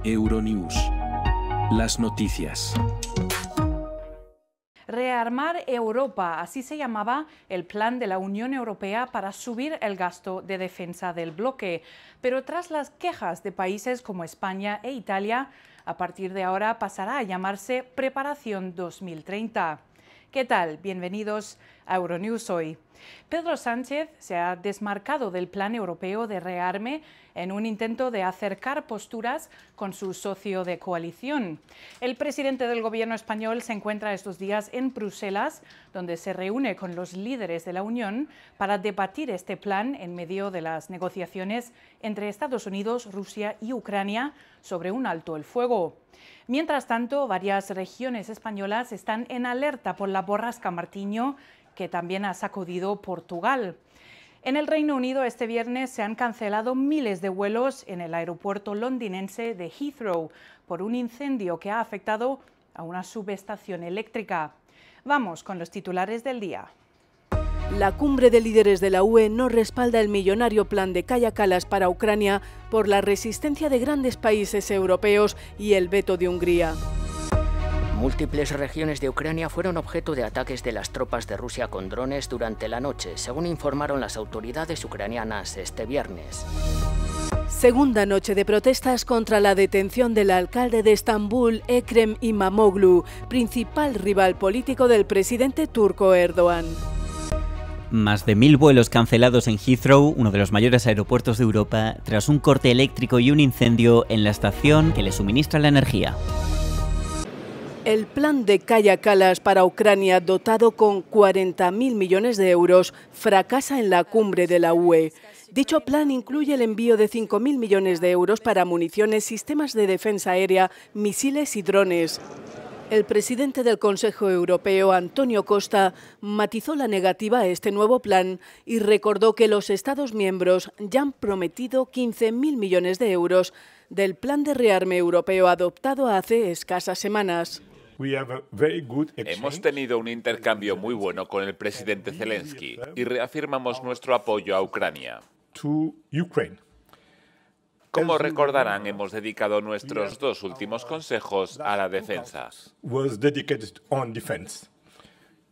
Euronews. Las noticias. Rearmar Europa, así se llamaba el plan de la Unión Europea para subir el gasto de defensa del bloque. Pero tras las quejas de países como España e Italia, a partir de ahora pasará a llamarse Preparación 2030. ¿Qué tal? Bienvenidos a Euronews hoy. Pedro Sánchez se ha desmarcado del plan europeo de rearme en un intento de acercar posturas con su socio de coalición. El presidente del gobierno español se encuentra estos días en Bruselas, donde se reúne con los líderes de la Unión para debatir este plan en medio de las negociaciones entre Estados Unidos, Rusia y Ucrania sobre un alto el fuego. Mientras tanto, varias regiones españolas están en alerta por la borrasca Martiño, que también ha sacudido Portugal. En el Reino Unido este viernes se han cancelado miles de vuelos en el aeropuerto londinense de Heathrow por un incendio que ha afectado a una subestación eléctrica. Vamos con los titulares del día. La cumbre de líderes de la UE no respalda el millonario plan de Kaja Kallas para Ucrania por la resistencia de grandes países europeos y el veto de Hungría. Múltiples regiones de Ucrania fueron objeto de ataques de las tropas de Rusia con drones durante la noche, según informaron las autoridades ucranianas este viernes. Segunda noche de protestas contra la detención del alcalde de Estambul, Ekrem İmamoğlu, principal rival político del presidente turco Erdogan. Más de 1000 vuelos cancelados en Heathrow, uno de los mayores aeropuertos de Europa, tras un corte eléctrico y un incendio en la estación que le suministra la energía. El plan de Kaja Kallas para Ucrania, dotado con 40.000 millones de euros, fracasa en la cumbre de la UE. Dicho plan incluye el envío de 5.000 millones de euros para municiones, sistemas de defensa aérea, misiles y drones. El presidente del Consejo Europeo, Antonio Costa, matizó la negativa a este nuevo plan y recordó que los Estados miembros ya han prometido 15.000 millones de euros del plan de rearme europeo adoptado hace escasas semanas. Hemos tenido un intercambio muy bueno con el presidente Zelensky y reafirmamos nuestro apoyo a Ucrania. Como recordarán, hemos dedicado nuestros 2 últimos consejos a la defensa.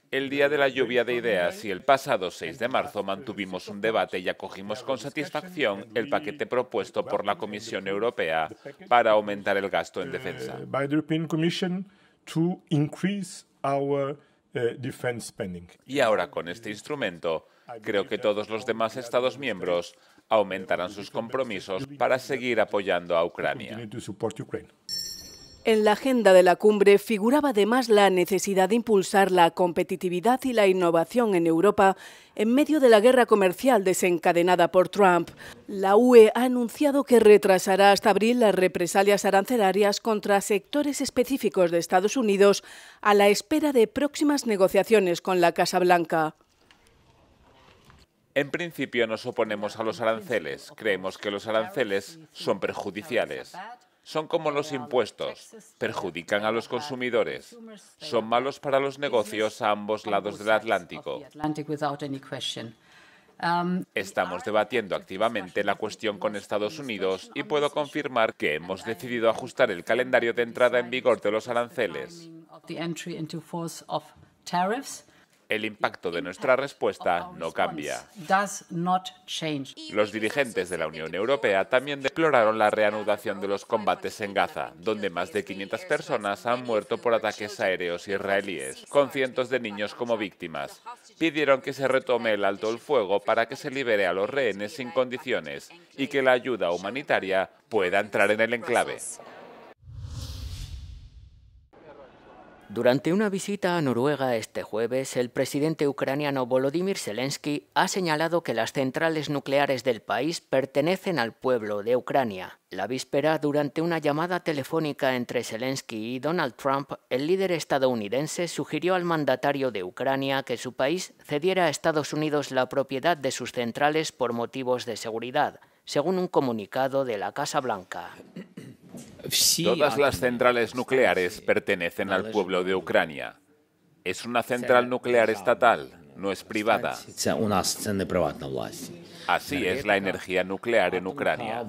El día de la lluvia de ideas y el pasado 6 de marzo mantuvimos un debate y acogimos con satisfacción el paquete propuesto por la Comisión Europea para aumentar el gasto en defensa. Y ahora, con este instrumento, creo que todos los demás Estados miembros aumentarán sus compromisos para seguir apoyando a Ucrania. En la agenda de la cumbre figuraba además la necesidad de impulsar la competitividad y la innovación en Europa en medio de la guerra comercial desencadenada por Trump. La UE ha anunciado que retrasará hasta abril las represalias arancelarias contra sectores específicos de Estados Unidos a la espera de próximas negociaciones con la Casa Blanca. En principio nos oponemos a los aranceles. Creemos que los aranceles son perjudiciales. Son como los impuestos, perjudican a los consumidores, son malos para los negocios a ambos lados del Atlántico. Estamos debatiendo activamente la cuestión con Estados Unidos y puedo confirmar que hemos decidido ajustar el calendario de entrada en vigor de los aranceles. El impacto de nuestra respuesta no cambia. Los dirigentes de la Unión Europea también deploraron la reanudación de los combates en Gaza, donde más de 500 personas han muerto por ataques aéreos israelíes, con cientos de niños como víctimas. Pidieron que se retome el alto el fuego para que se libere a los rehenes sin condiciones y que la ayuda humanitaria pueda entrar en el enclave. Durante una visita a Noruega este jueves, el presidente ucraniano Volodymyr Zelensky ha señalado que las centrales nucleares del país pertenecen al pueblo de Ucrania. La víspera, durante una llamada telefónica entre Zelensky y Donald Trump, el líder estadounidense sugirió al mandatario de Ucrania que su país cediera a Estados Unidos la propiedad de sus centrales por motivos de seguridad, según un comunicado de la Casa Blanca. Todas las centrales nucleares pertenecen al pueblo de Ucrania. Es una central nuclear estatal, no es privada. Así es la energía nuclear en Ucrania.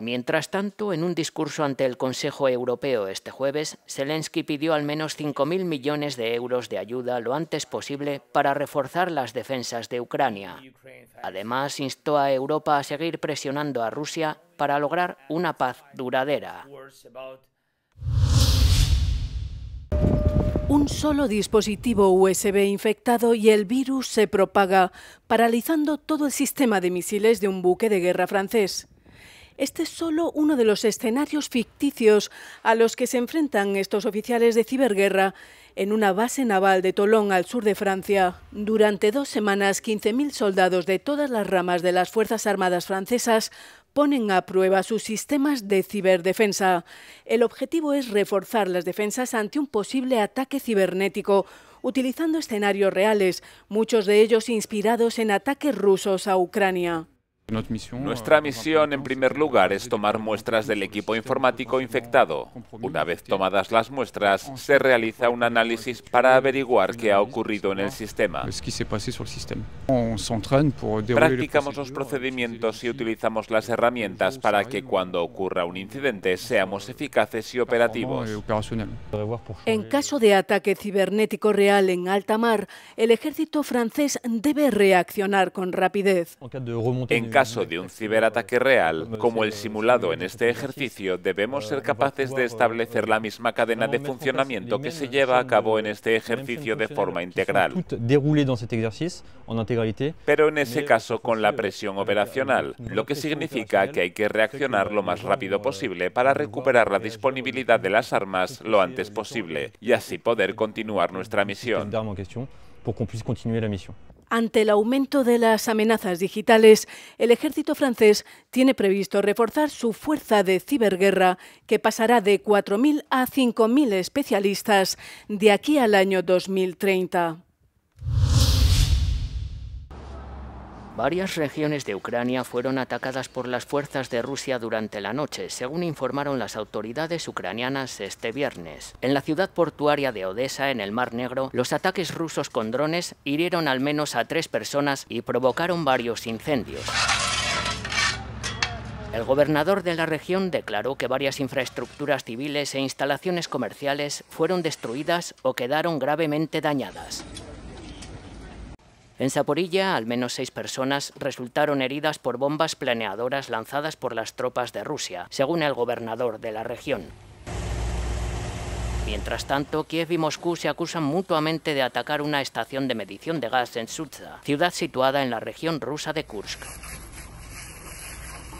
Mientras tanto, en un discurso ante el Consejo Europeo este jueves, Zelensky pidió al menos 5.000 millones de euros de ayuda lo antes posible para reforzar las defensas de Ucrania. Además, instó a Europa a seguir presionando a Rusia para lograr una paz duradera. Un solo dispositivo USB infectado y el virus se propaga, paralizando todo el sistema de misiles de un buque de guerra francés. Este es solo uno de los escenarios ficticios a los que se enfrentan estos oficiales de ciberguerra en una base naval de Toulon, al sur de Francia. Durante 2 semanas, 15.000 soldados de todas las ramas de las Fuerzas Armadas francesas ponen a prueba sus sistemas de ciberdefensa. El objetivo es reforzar las defensas ante un posible ataque cibernético, utilizando escenarios reales, muchos de ellos inspirados en ataques rusos a Ucrania. Nuestra misión, en primer lugar, es tomar muestras del equipo informático infectado. Una vez tomadas las muestras, se realiza un análisis para averiguar qué ha ocurrido en el sistema. Practicamos los procedimientos y utilizamos las herramientas para que cuando ocurra un incidente seamos eficaces y operativos. En caso de ataque cibernético real en alta mar, el ejército francés debe reaccionar con rapidez. En caso de un ciberataque real, como el simulado en este ejercicio, debemos ser capaces de establecer la misma cadena de funcionamiento que se lleva a cabo en este ejercicio de forma integral. Pero en ese caso con la presión operacional, lo que significa que hay que reaccionar lo más rápido posible para recuperar la disponibilidad de las armas lo antes posible y así poder continuar nuestra misión. Ante el aumento de las amenazas digitales, el ejército francés tiene previsto reforzar su fuerza de ciberguerra, que pasará de 4.000 a 5.000 especialistas de aquí al año 2030. Varias regiones de Ucrania fueron atacadas por las fuerzas de Rusia durante la noche, según informaron las autoridades ucranianas este viernes. En la ciudad portuaria de Odesa, en el Mar Negro, los ataques rusos con drones hirieron al menos a 3 personas y provocaron varios incendios. El gobernador de la región declaró que varias infraestructuras civiles e instalaciones comerciales fueron destruidas o quedaron gravemente dañadas. En Zaporilla, al menos 6 personas resultaron heridas por bombas planeadoras lanzadas por las tropas de Rusia, según el gobernador de la región. Mientras tanto, Kiev y Moscú se acusan mutuamente de atacar una estación de medición de gas en Sudzha, ciudad situada en la región rusa de Kursk.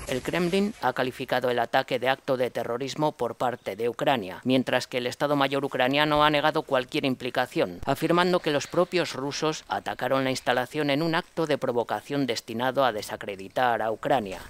El Kremlin ha calificado el ataque de acto de terrorismo por parte de Ucrania, mientras que el Estado Mayor ucraniano ha negado cualquier implicación, afirmando que los propios rusos atacaron la instalación en un acto de provocación destinado a desacreditar a Ucrania.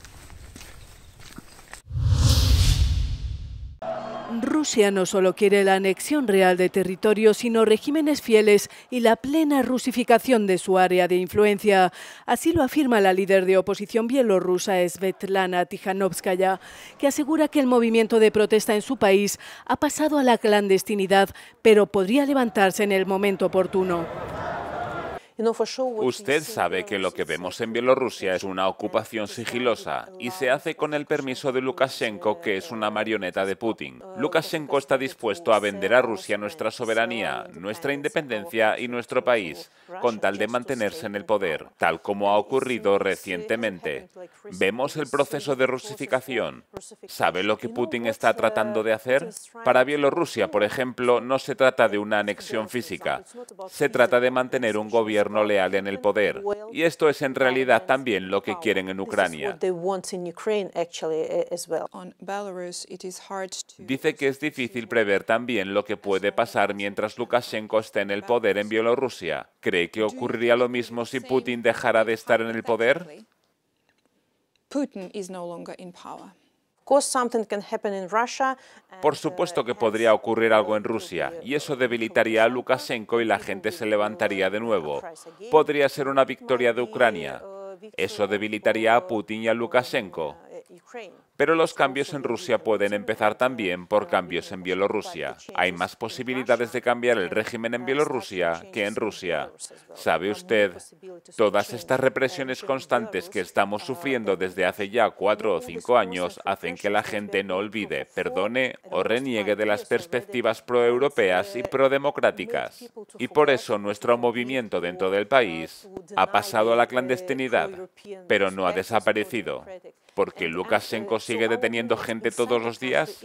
Rusia no solo quiere la anexión real de territorio, sino regímenes fieles y la plena rusificación de su área de influencia. Así lo afirma la líder de oposición bielorrusa, Svetlana Tikhanovskaya, que asegura que el movimiento de protesta en su país ha pasado a la clandestinidad, pero podría levantarse en el momento oportuno. Usted sabe que lo que vemos en Bielorrusia es una ocupación sigilosa y se hace con el permiso de Lukashenko, que es una marioneta de Putin. Lukashenko está dispuesto a vender a Rusia nuestra soberanía, nuestra independencia y nuestro país, con tal de mantenerse en el poder, tal como ha ocurrido recientemente. Vemos el proceso de rusificación. ¿Sabe lo que Putin está tratando de hacer? Para Bielorrusia, por ejemplo, no se trata de una anexión física. Se trata de mantener un gobierno leal en el poder. Y esto es en realidad también lo que quieren en Ucrania. Dice que es difícil prever también lo que puede pasar mientras Lukashenko esté en el poder en Bielorrusia. ¿Cree que ocurriría lo mismo si Putin dejara de estar en el poder? Por supuesto que podría ocurrir algo en Rusia, y eso debilitaría a Lukashenko y la gente se levantaría de nuevo. Podría ser una victoria de Ucrania. Eso debilitaría a Putin y a Lukashenko. Pero los cambios en Rusia pueden empezar también por cambios en Bielorrusia. Hay más posibilidades de cambiar el régimen en Bielorrusia que en Rusia. ¿Sabe usted? Todas estas represiones constantes que estamos sufriendo desde hace ya 4 o 5 años hacen que la gente no olvide, perdone o reniegue de las perspectivas proeuropeas y prodemocráticas. Y por eso nuestro movimiento dentro del país ha pasado a la clandestinidad, pero no ha desaparecido. ¿Porque Lukashenko sigue deteniendo gente todos los días?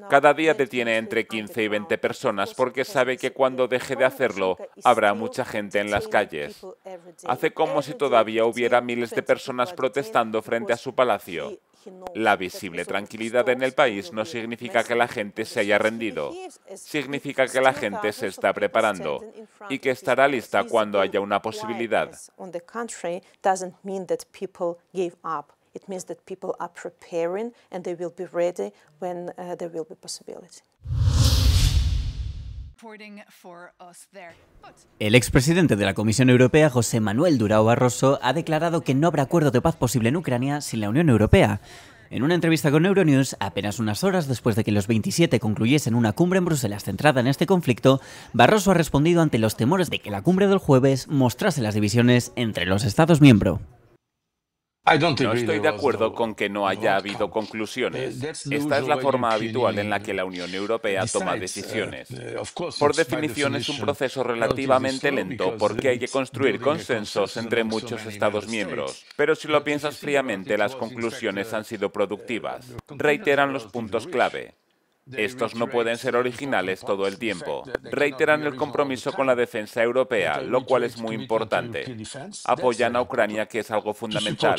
Cada día detiene entre 15 y 20 personas porque sabe que cuando deje de hacerlo habrá mucha gente en las calles. Hace como si todavía hubiera miles de personas protestando frente a su palacio. La visible tranquilidad en el país no significa que la gente se haya rendido. Significa que la gente se está preparando y que estará lista cuando haya una posibilidad. It means that people are preparing and they will be ready when there will be possibility. El expresidente de la Comisión Europea, José Manuel Durão Barroso, ha declarado que no habrá acuerdo de paz posible en Ucrania sin la Unión Europea. En una entrevista con Euronews, apenas unas horas después de que los 27 concluyesen una cumbre en Bruselas centrada en este conflicto, Barroso ha respondido ante los temores de que la cumbre del jueves mostrase las divisiones entre los Estados miembros. No estoy de acuerdo con que no haya habido conclusiones. Esta es la forma habitual en la que la Unión Europea toma decisiones. Por definición es un proceso relativamente lento porque hay que construir consensos entre muchos Estados miembros. Pero si lo piensas fríamente, las conclusiones han sido productivas. Reiteran los puntos clave. Estos no pueden ser originales todo el tiempo. Reiteran el compromiso con la defensa europea, lo cual es muy importante. Apoyan a Ucrania, que es algo fundamental.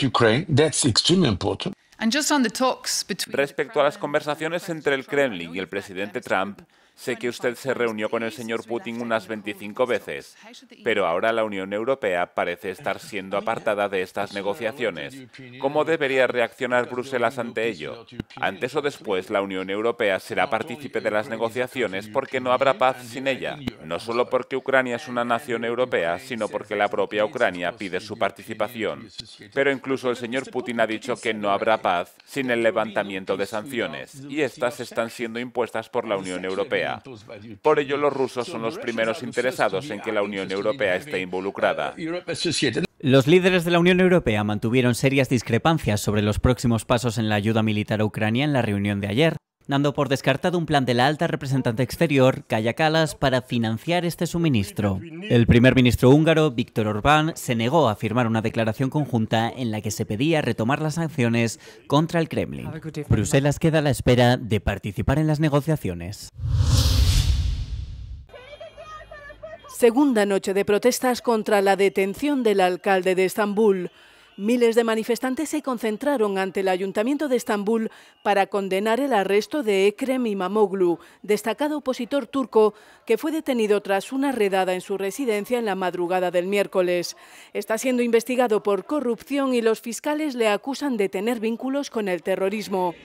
Respecto a las conversaciones entre el Kremlin y el presidente Trump, sé que usted se reunió con el señor Putin unas 25 veces, pero ahora la Unión Europea parece estar siendo apartada de estas negociaciones. ¿Cómo debería reaccionar Bruselas ante ello? Antes o después, la Unión Europea será partícipe de las negociaciones porque no habrá paz sin ella. No solo porque Ucrania es una nación europea, sino porque la propia Ucrania pide su participación. Pero incluso el señor Putin ha dicho que no habrá paz sin el levantamiento de sanciones, y estas están siendo impuestas por la Unión Europea. Por ello, los rusos son los primeros interesados en que la Unión Europea esté involucrada. Los líderes de la Unión Europea mantuvieron serias discrepancias sobre los próximos pasos en la ayuda militar a Ucrania en la reunión de ayer, dando por descartado un plan de la alta representante exterior, Kaja Kallas, para financiar este suministro. El primer ministro húngaro, Viktor Orbán, se negó a firmar una declaración conjunta en la que se pedía retomar las sanciones contra el Kremlin. Bruselas queda a la espera de participar en las negociaciones. Segunda noche de protestas contra la detención del alcalde de Estambul. Miles de manifestantes se concentraron ante el Ayuntamiento de Estambul para condenar el arresto de Ekrem İmamoğlu, destacado opositor turco que fue detenido tras una redada en su residencia en la madrugada del miércoles. Está siendo investigado por corrupción y los fiscales le acusan de tener vínculos con el terrorismo.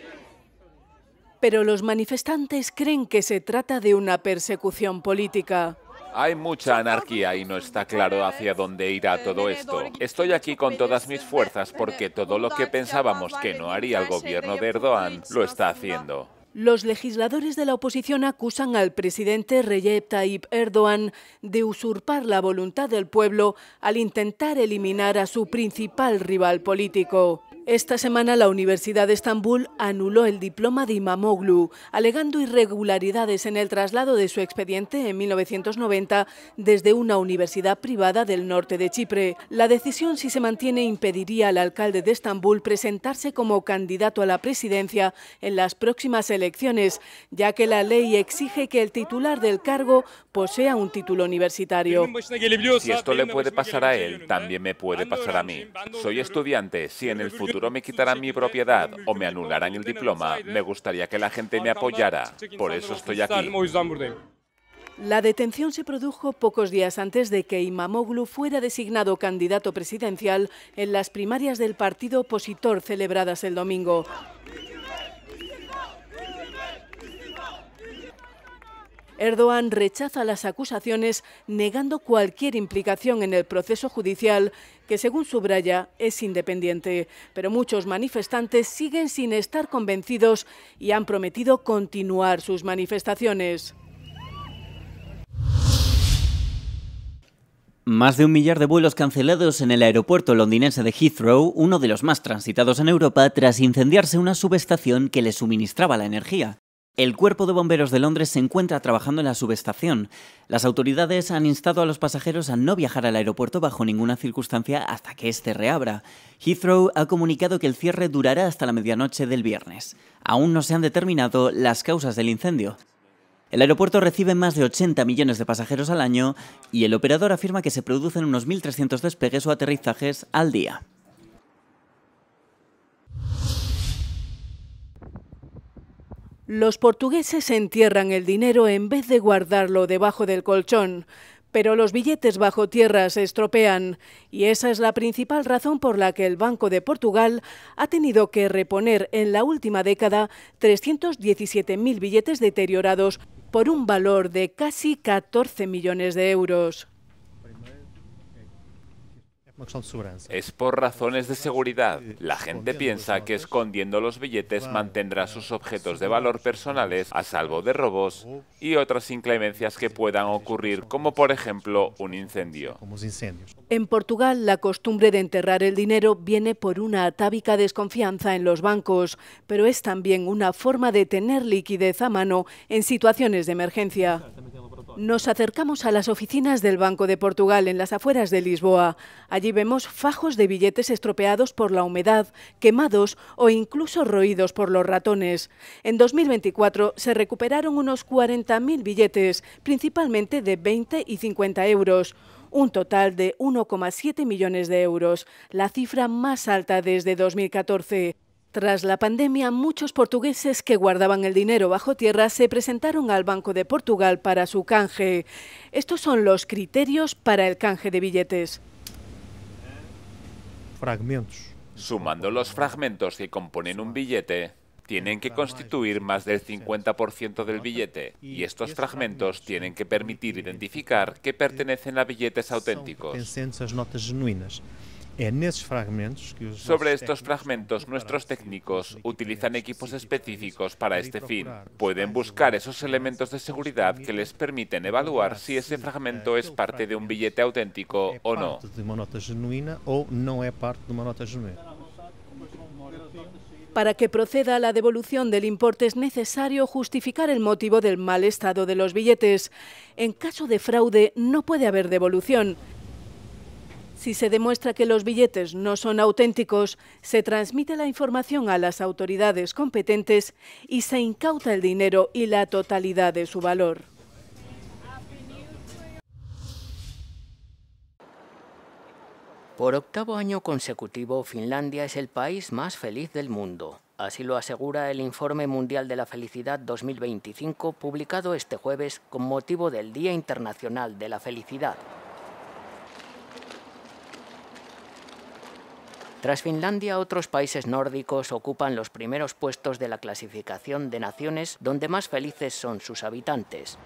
Pero los manifestantes creen que se trata de una persecución política. Hay mucha anarquía y no está claro hacia dónde irá todo esto. Estoy aquí con todas mis fuerzas porque todo lo que pensábamos que no haría el gobierno de Erdogan lo está haciendo. Los legisladores de la oposición acusan al presidente Recep Tayyip Erdogan de usurpar la voluntad del pueblo al intentar eliminar a su principal rival político. Esta semana la Universidad de Estambul anuló el diploma de İmamoğlu, alegando irregularidades en el traslado de su expediente en 1990 desde una universidad privada del norte de Chipre. La decisión, si se mantiene, impediría al alcalde de Estambul presentarse como candidato a la presidencia en las próximas elecciones, ya que la ley exige que el titular del cargo posea un título universitario. Si esto le puede pasar a él, también me puede pasar a mí. Soy estudiante. Si en el futuro me quitarán mi propiedad o me anularán el diploma, me gustaría que la gente me apoyara. Por eso estoy aquí. La detención se produjo pocos días antes de que İmamoğlu fuera designado candidato presidencial en las primarias del partido opositor celebradas el domingo. Erdogan rechaza las acusaciones, negando cualquier implicación en el proceso judicial, que según subraya es independiente. Pero muchos manifestantes siguen sin estar convencidos y han prometido continuar sus manifestaciones. Más de 1 millar de vuelos cancelados en el aeropuerto londinense de Heathrow, uno de los más transitados en Europa, tras incendiarse una subestación que le suministraba la energía. El Cuerpo de Bomberos de Londres se encuentra trabajando en la subestación. Las autoridades han instado a los pasajeros a no viajar al aeropuerto bajo ninguna circunstancia hasta que éste reabra. Heathrow ha comunicado que el cierre durará hasta la medianoche del viernes. Aún no se han determinado las causas del incendio. El aeropuerto recibe más de 80 millones de pasajeros al año y el operador afirma que se producen unos 1.300 despegues o aterrizajes al día. Los portugueses entierran el dinero en vez de guardarlo debajo del colchón, pero los billetes bajo tierra se estropean y esa es la principal razón por la que el Banco de Portugal ha tenido que reponer en la última década 317.000 billetes deteriorados por un valor de casi 14 millones de euros. Es por razones de seguridad. La gente piensa que escondiendo los billetes mantendrá sus objetos de valor personales a salvo de robos y otras inclemencias que puedan ocurrir, como por ejemplo un incendio. En Portugal, la costumbre de enterrar el dinero viene por una atávica desconfianza en los bancos, pero es también una forma de tener liquidez a mano en situaciones de emergencia. Nos acercamos a las oficinas del Banco de Portugal en las afueras de Lisboa. Allí vemos fajos de billetes estropeados por la humedad, quemados o incluso roídos por los ratones. En 2024 se recuperaron unos 40.000 billetes, principalmente de 20 y 50 euros. Un total de 1,7 millones de euros, la cifra más alta desde 2014. Tras la pandemia, muchos portugueses que guardaban el dinero bajo tierra se presentaron al Banco de Portugal para su canje. Estos son los criterios para el canje de billetes. Sumando los fragmentos que componen un billete, tienen que constituir más del 50% del billete, y estos fragmentos tienen que permitir identificar que pertenecen a billetes auténticos. Sobre estos fragmentos, nuestros técnicos utilizan equipos específicos para este fin. Pueden buscar esos elementos de seguridad que les permiten evaluar si ese fragmento es parte de un billete auténtico o no. Para que proceda a la devolución del importe es necesario justificar el motivo del mal estado de los billetes. En caso de fraude no puede haber devolución. Si se demuestra que los billetes no son auténticos, se transmite la información a las autoridades competentes y se incauta el dinero y la totalidad de su valor. Por octavo año consecutivo, Finlandia es el país más feliz del mundo. Así lo asegura el Informe Mundial de la Felicidad 2025, publicado este jueves con motivo del Día Internacional de la Felicidad. Tras Finlandia, otros países nórdicos ocupan los primeros puestos de la clasificación de naciones donde más felices son sus habitantes.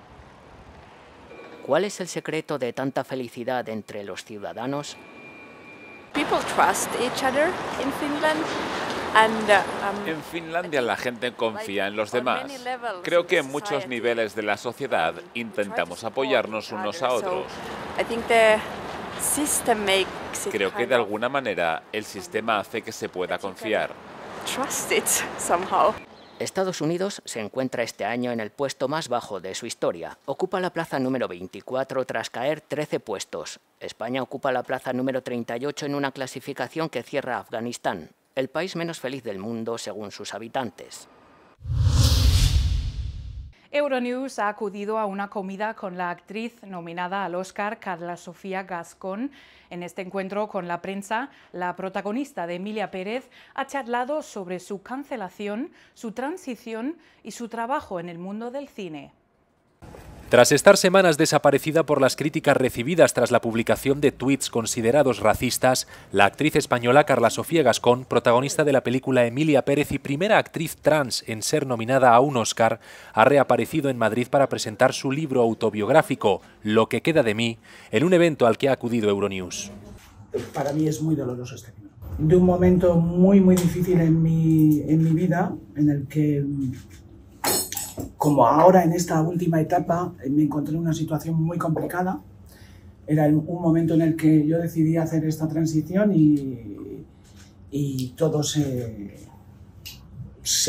¿Cuál es el secreto de tanta felicidad entre los ciudadanos? En Finlandia la gente confía en los demás. Creo que en muchos niveles de la sociedad intentamos apoyarnos unos a otros. Creo que de alguna manera el sistema hace que se pueda confiar. Estados Unidos se encuentra este año en el puesto más bajo de su historia. Ocupa la plaza número 24 tras caer 13 puestos. España ocupa la plaza número 38 en una clasificación que cierra Afganistán, el país menos feliz del mundo según sus habitantes. Euronews ha acudido a una comida con la actriz nominada al Oscar, Carla Sofía Gascón. En este encuentro con la prensa, la protagonista de Emilia Pérez ha charlado sobre su cancelación, su transición y su trabajo en el mundo del cine. Tras estar semanas desaparecida por las críticas recibidas tras la publicación de tuits considerados racistas, la actriz española Carla Sofía Gascón, protagonista de la película Emilia Pérez y primera actriz trans en ser nominada a un Oscar, ha reaparecido en Madrid para presentar su libro autobiográfico, Lo que queda de mí, en un evento al que ha acudido Euronews. Para mí es muy doloroso este libro. De un momento muy difícil en mi vida, en el que, como ahora en esta última etapa, me encontré en una situación muy complicada. Era un momento en el que yo decidí hacer esta transición y todo se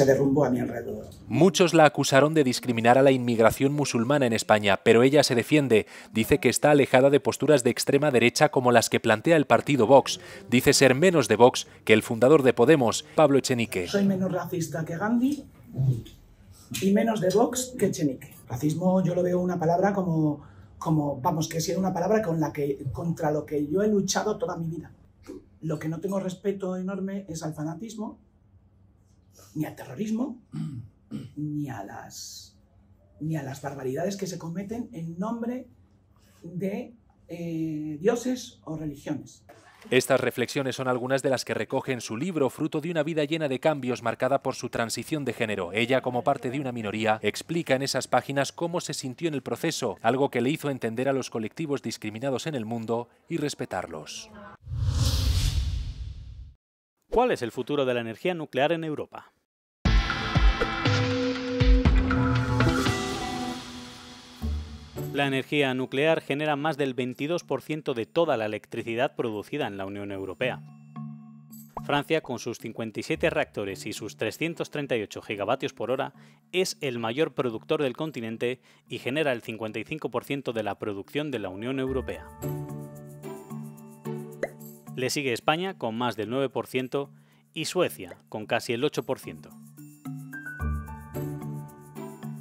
derrumbó a mi alrededor. Muchos la acusaron de discriminar a la inmigración musulmana en España, pero ella se defiende. Dice que está alejada de posturas de extrema derecha como las que plantea el partido Vox. Dice ser menos de Vox que el fundador de Podemos, Pablo Echenique. Soy menos racista que Gandhi y menos de Vox que Echenique. Racismo yo lo veo una palabra como vamos, que es una palabra contra lo que yo he luchado toda mi vida. Lo que no tengo respeto enorme es al fanatismo, ni al terrorismo, ni a las barbaridades que se cometen en nombre de dioses o religiones. Estas reflexiones son algunas de las que recoge en su libro, fruto de una vida llena de cambios marcada por su transición de género. Ella, como parte de una minoría, explica en esas páginas cómo se sintió en el proceso, algo que le hizo entender a los colectivos discriminados en el mundo y respetarlos. ¿Cuál es el futuro de la energía nuclear en Europa? La energía nuclear genera más del 22% de toda la electricidad producida en la Unión Europea. Francia, con sus 57 reactores y sus 338 gigavatios por hora, es el mayor productor del continente y genera el 55% de la producción de la Unión Europea. Le sigue España, con más del 9%, y Suecia, con casi el 8%.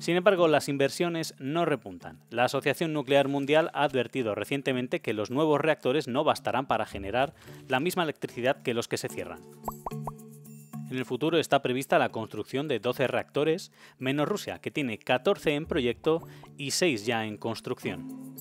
Sin embargo, las inversiones no repuntan. La Asociación Nuclear Mundial ha advertido recientemente que los nuevos reactores no bastarán para generar la misma electricidad que los que se cierran. En el futuro está prevista la construcción de 12 reactores, menos Rusia, que tiene 14 en proyecto y 6 ya en construcción.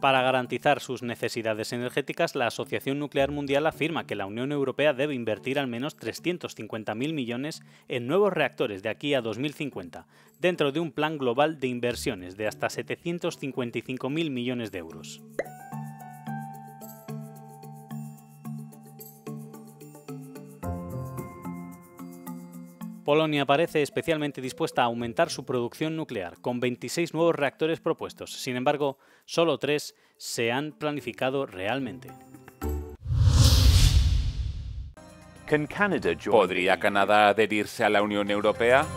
Para garantizar sus necesidades energéticas, la Asociación Nuclear Mundial afirma que la Unión Europea debe invertir al menos 350.000 millones en nuevos reactores de aquí a 2050, dentro de un plan global de inversiones de hasta 755.000 millones de euros. Polonia parece especialmente dispuesta a aumentar su producción nuclear, con 26 nuevos reactores propuestos. Sin embargo, solo 3 se han planificado realmente. ¿Podría Canadá adherirse a la Unión Europea?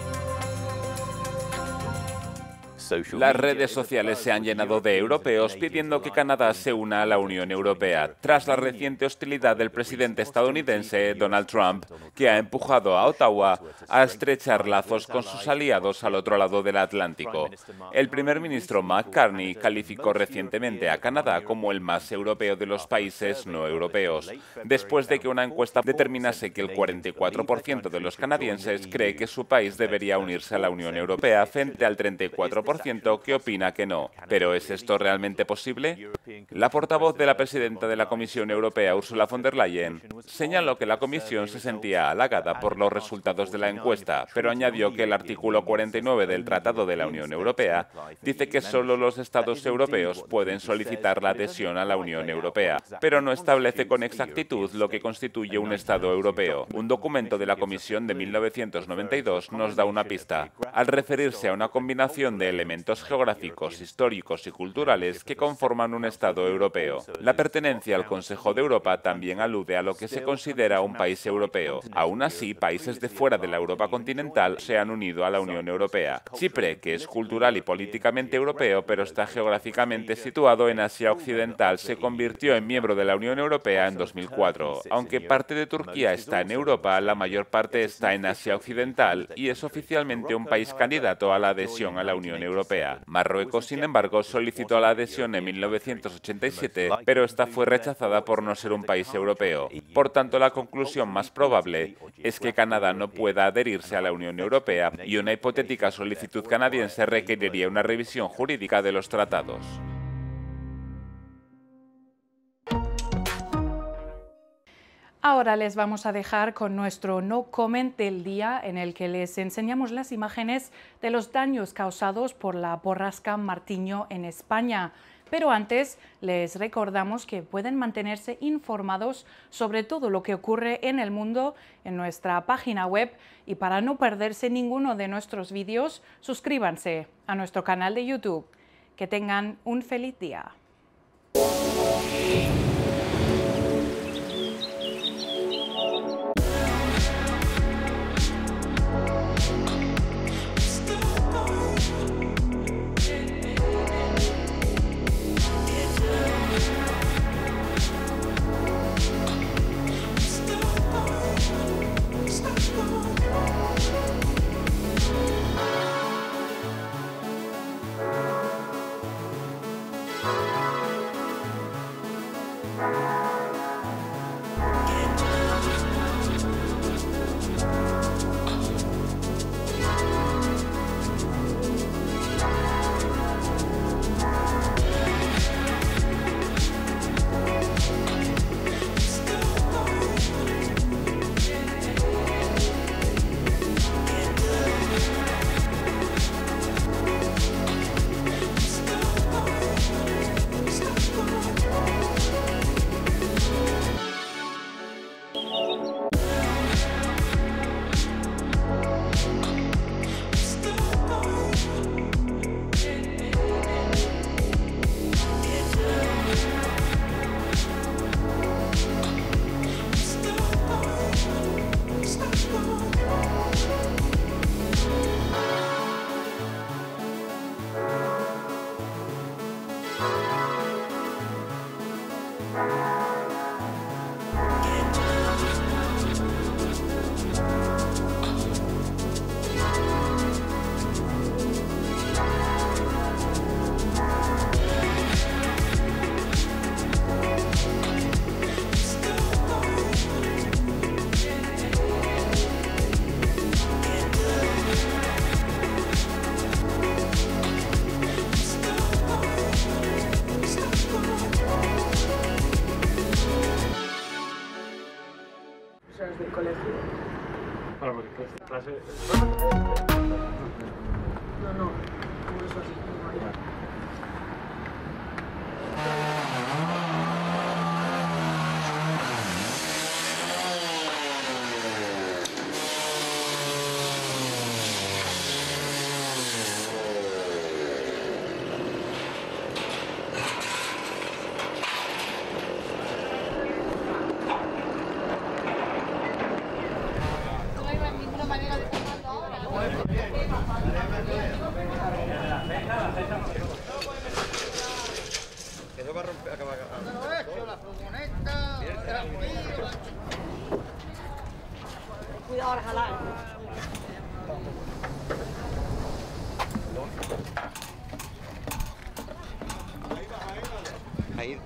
Las redes sociales se han llenado de europeos pidiendo que Canadá se una a la Unión Europea, tras la reciente hostilidad del presidente estadounidense Donald Trump, que ha empujado a Ottawa a estrechar lazos con sus aliados al otro lado del Atlántico. El primer ministro Mark Carney calificó recientemente a Canadá como el más europeo de los países no europeos, después de que una encuesta determinase que el 44% de los canadienses cree que su país debería unirse a la Unión Europea frente al 34% que opina que no. ¿Pero es esto realmente posible? La portavoz de la presidenta de la Comisión Europea, Ursula von der Leyen, señaló que la Comisión se sentía halagada por los resultados de la encuesta, pero añadió que el artículo 49 del Tratado de la Unión Europea dice que solo los Estados europeos pueden solicitar la adhesión a la Unión Europea, pero no establece con exactitud lo que constituye un Estado europeo. Un documento de la Comisión de 1992 nos da una pista, al referirse a una combinación de elementos geográficos, históricos y culturales que conforman un Estado europeo. La pertenencia al Consejo de Europa también alude a lo que se considera un país europeo. Aún así, países de fuera de la Europa continental se han unido a la Unión Europea. Chipre, que es cultural y políticamente europeo, pero está geográficamente situado en Asia Occidental, se convirtió en miembro de la Unión Europea en 2004. Aunque parte de Turquía está en Europa, la mayor parte está en Asia Occidental y es oficialmente un país candidato a la adhesión a la Unión Europea. Europea. Marruecos, sin embargo, solicitó la adhesión en 1987, pero esta fue rechazada por no ser un país europeo. Por tanto, la conclusión más probable es que Canadá no pueda adherirse a la Unión Europea y una hipotética solicitud canadiense requeriría una revisión jurídica de los tratados. Ahora les vamos a dejar con nuestro no comment del día, en el que les enseñamos las imágenes de los daños causados por la borrasca Martiño en España. Pero antes les recordamos que pueden mantenerse informados sobre todo lo que ocurre en el mundo en nuestra página web, y para no perderse ninguno de nuestros vídeos, suscríbanse a nuestro canal de YouTube. Que tengan un feliz día. Del colegio. Bueno, porque clase... No, como eso así, no, ya. Eso va a romper, acaba. No he hecho la furgoneta. Tranquilo. Cuidado al jalar. Ahí.